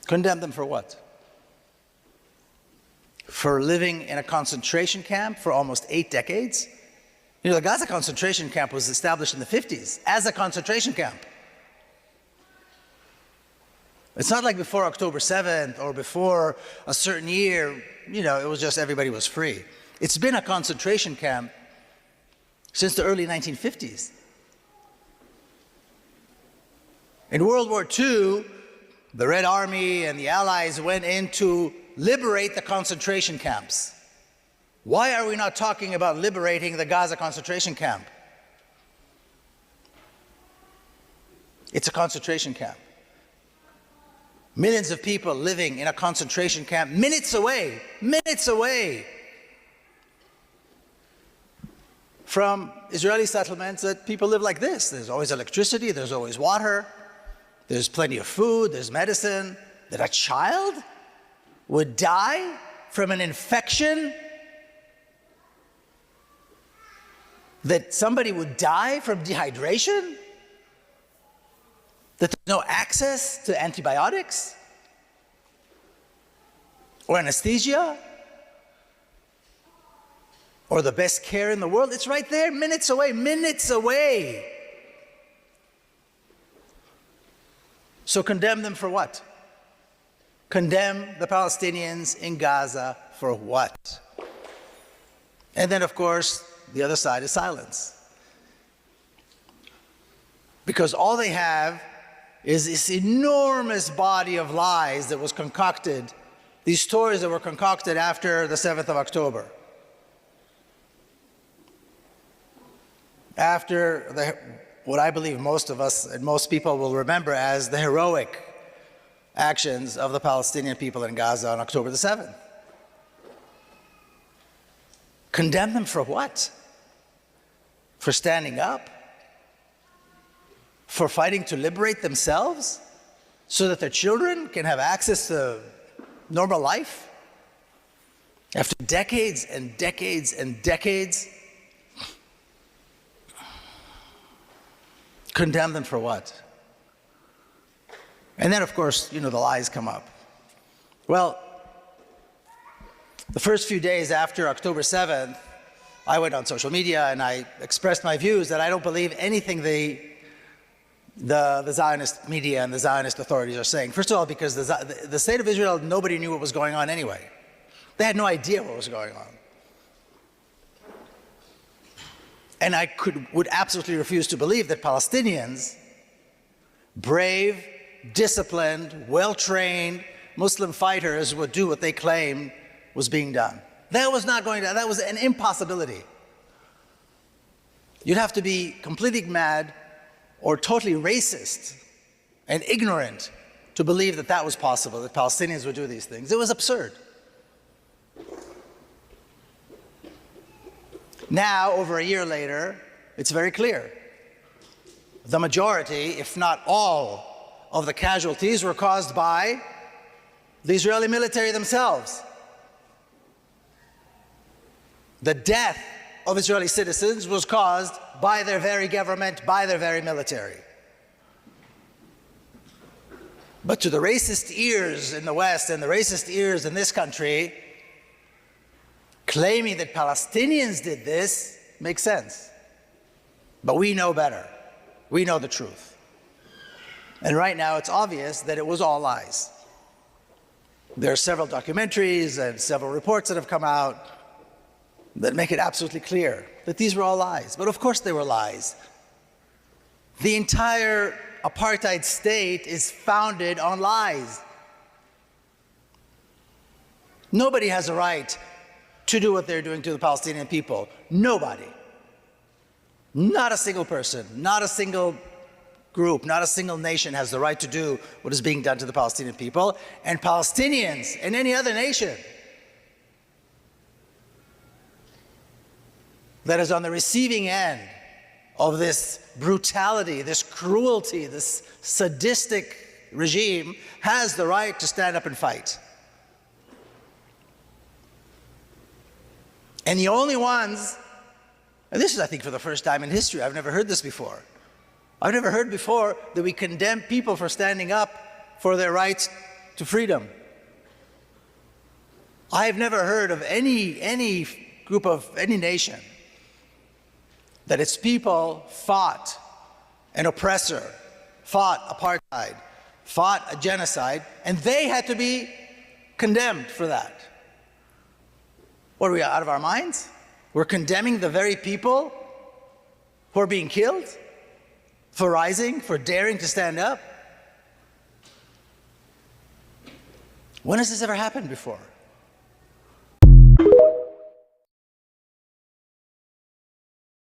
Condemn them for what? For living in a concentration camp for almost 8 decades? You know, the Gaza concentration camp was established in the 50s as a concentration camp. It's not like before October 7th or before a certain year, you know, it was just everybody was free. It's been a concentration camp since the early 1950s. In World War II, the Red Army and the Allies went in to liberate the concentration camps. Why are we not talking about liberating the Gaza concentration camp? It's a concentration camp. Millions of people living in a concentration camp minutes away from Israeli settlements that people live like this. There's always electricity, there's always water, there's plenty of food, there's medicine. That a child would die from an infection? That somebody would die from dehydration? That there's no access to antibiotics or anesthesia or the best care in the world? It's right there, minutes away, minutes away. So condemn them for what? Condemn the Palestinians in Gaza for what? And then, of course, the other side is silence. Because all they have is this enormous body of lies that was concocted, these stories that were concocted after the 7th of October. After what I believe most of us and most people will remember as the heroic actions of the Palestinian people in Gaza on October the 7th. Condemn them for what? For standing up? For fighting to liberate themselves so that their children can have access to normal life? After decades and decades and decades? Condemn them for what? And then, of course, you know, the lies come up. Well, the first few days after October 7th, I went on social media and I expressed my views that I don't believe anything the Zionist media and the Zionist authorities are saying. First of all, because the state of Israel, nobody knew what was going on anyway. They had no idea what was going on. And I would absolutely refuse to believe that Palestinians, brave, disciplined, well-trained Muslim fighters would do what they claimed was being done. That was not going to, that was an impossibility. You'd have to be completely mad or totally racist and ignorant to believe that that was possible, that Palestinians would do these things. It was absurd. Now, over a year later, it's very clear. The majority, if not all, of the casualties were caused by the Israeli military themselves. The death of Israeli citizens was caused by their very government, by their very military. But to the racist ears in the West and the racist ears in this country, claiming that Palestinians did this makes sense. But we know better. We know the truth. And right now it's obvious that it was all lies. There are several documentaries and several reports that have come out that make it absolutely clear that these were all lies. But of course they were lies. The entire apartheid state is founded on lies. Nobody has a right to do what they're doing to the Palestinian people. Nobody. Not a single person, not a single group, not a single nation has the right to do what is being done to the Palestinian people. And Palestinians and any other nation that is on the receiving end of this brutality, this cruelty, this sadistic regime has the right to stand up and fight. And the only ones, and this is, I think, for the first time in history, I've never heard this before. I've never heard before that we condemn people for standing up for their rights to freedom. I have never heard of any group of any nation that its people fought an oppressor, fought apartheid, fought a genocide, and they had to be condemned for that. What, are we out of our minds? We're condemning the very people who are being killed for rising, for daring to stand up? When has this ever happened before?